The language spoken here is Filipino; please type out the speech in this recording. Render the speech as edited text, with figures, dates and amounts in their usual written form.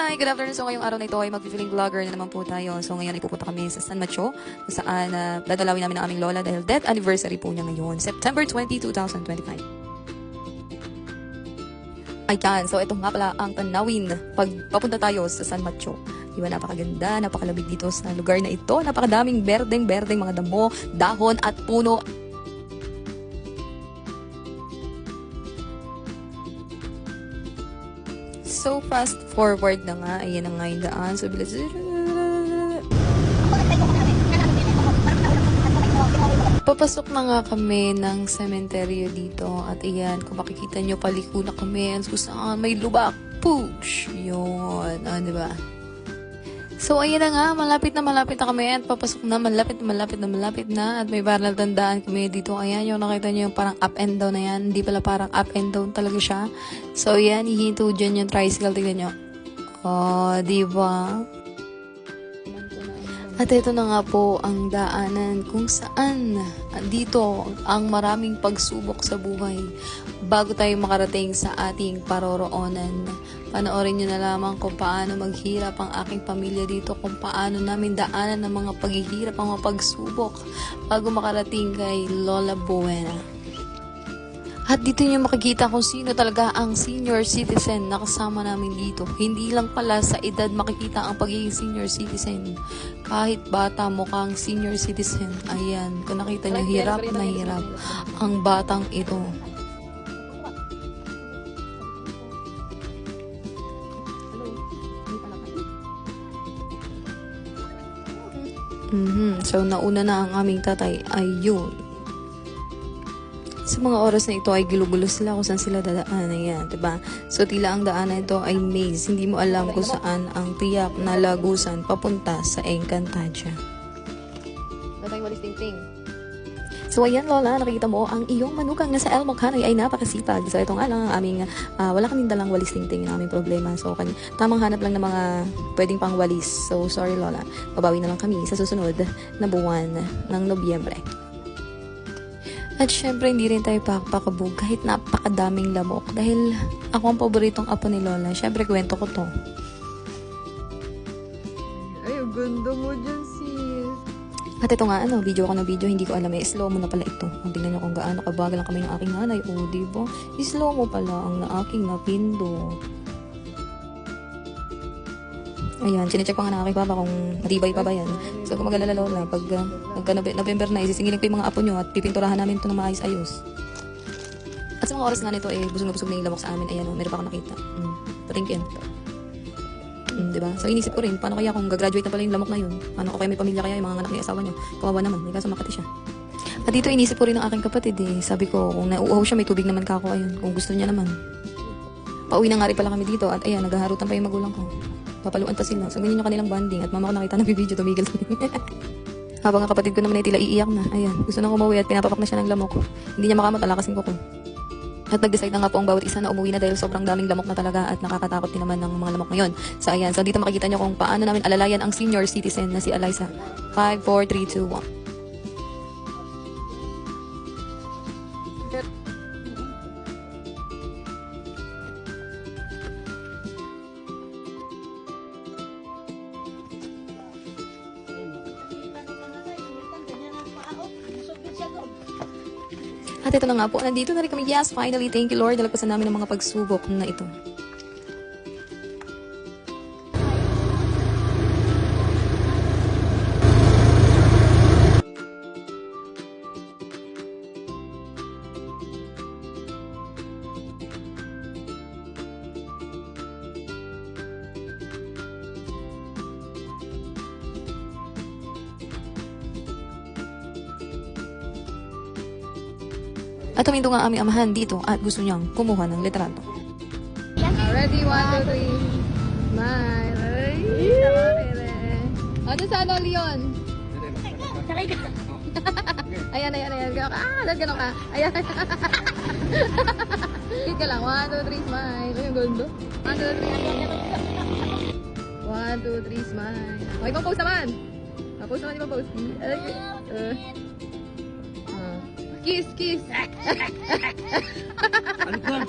Hi! Good afternoon. So ngayong araw na ito ay mag-feeling vlogger na naman po tayo. So ngayon ay pupunta kami sa San Macho kung saan dadalawin namin ang aming lola dahil death anniversary po niya ngayon. September 20, 2025. Ayan. So ito nga pala ang tanawin pag papunta tayo sa San Macho. Diba, napakaganda, napakalamig dito sa lugar na ito. Napakadaming berdeng-berdeng mga damo, dahon at puno. So, fast forward na nga. Ayan na nga yung daan. So, bilis. Papasok na nga kami ng sementeryo dito. At ayan, kung makikita nyo, paliko na kami. Kung saan may lubak. Push! Yun. Diba? So, ayan na nga, malapit na kami at papasok na, malapit na at may parang tandaan kami dito. Ayan, yung nakita nyo yung parang up and down na yan. Hindi pala parang up and down talaga siya. So, ayan, hihinto dyan yung tricycle. Tignan nyo. Oh, diba? At ito na nga po ang daanan kung saan dito ang maraming pagsubok sa buhay bago tayo makarating sa ating paroroonan. Panoorin nyo na lamang kung paano maghirap ang aking pamilya dito, kung paano namin daanan ng mga paghihirap, ang mga pagsubok bago makarating kay Lola Buena. At dito nyo makikita kung sino talaga ang senior citizen na kasama namin dito. Hindi lang pala sa edad makikita ang pagiging senior citizen. Kahit bata mukhang senior citizen. Ayan, kung nakita nyo, hirap na hirap ang batang ito. So, nauna na ang aming tatay. Ayun. Sa mga oras na ito ay gilugulo sila kung saan sila dadaan. Ayan, diba? So, tila ang daan na ito ay maze. Hindi mo alam kung saan ang tiyak na lagusan papunta sa Encantadia. Tatay, walis ting-ting. So, ayan, Lola, nakikita mo, ang iyong manugang na sa El Mocanoy ay napakasipag. So, ito nga lang ang aming, wala kaming dalang walis ting-ting na aming problema. So, tamang hanap lang ng mga pwedeng pang walis. So, sorry, Lola. Babawi na lang kami sa susunod na buwan ng Nobyembre. At syempre, hindi rin tayo pakabog kahit napakadaming lamok. Dahil ako ang paboritong apo ni Lola. Syempre, kwento ko to. Ay, ang ganda mo dyan, sis. At ito nga, video ako na video. Hindi ko alam, slow mo na pala ito. Tingnan nyo kung gaano kabagal ang kamay ng aking nanay. O, diba? Slow mo pala ang aking napindo. Ayan, chinecheck pa nga ng aking papa kung matibay pa ba yan. So, kung mag-alala, Lola, pag November na, isisingilin ko yung mga apo nyo at pipinturahan namin ito ng maayos-ayos. At sa mga oras nga nito, busog na busog na yung lamok sa amin. Ayan, meron pa ako nakita. Patingkin. Diba? So, inisip ko rin, paano kaya kung gagraduate na pala yung lamok na yun? Paano ko kaya may pamilya kaya yung mga anak ni asawa niya? Kawawa naman, may kaso Makati siya. At dito, inisip ko rin ng aking kapatid Sabi ko, kung nauuhaw siya, may tubig naman kako. Ayun, kung gusto niya naman. Pauwi na nga rin pala kami dito at ayan, naghaharutan pa yung magulang ko. Papaluan pa sila. So, ganyan yung kanilang bonding. At mama ko nakita ng video, tumigil sa habang ang kapatid ko naman ay tila iiyak na. Ayan, gusto nang umuwi at pinapapak na siya ng lamok. Hindi niya makamot, alakasin ko ko. At nag-decide na nga po ang bawat isa na umuwi na dahil sobrang daming lamok na talaga at nakakatakot din naman ng mga lamok ngayon. So, ayan. So, dito makikita nyo kung paano namin alalayan ang senior citizen na si Eliza. 5, 4, 3, 2, 1. At ito na nga po, nandito na rin kami. Yes, finally, thank you Lord. Nalagpasan namin ang mga pagsubok na ito. At tuminto nga aming amahan dito at gusto niyang kumuha ng litrato. Ready, 1, 2, 3. Smile. Ano sa ano, Leon? Ayan. Ganun ka. Ayan. Hit ka lang. 1, 2, 3, smile. Ay, ang ganda. 1, 2, 3. 1, 2, 3, smile. Okay, pang-post naman. Pang-post naman, di ba post? Kiss. Ano ba?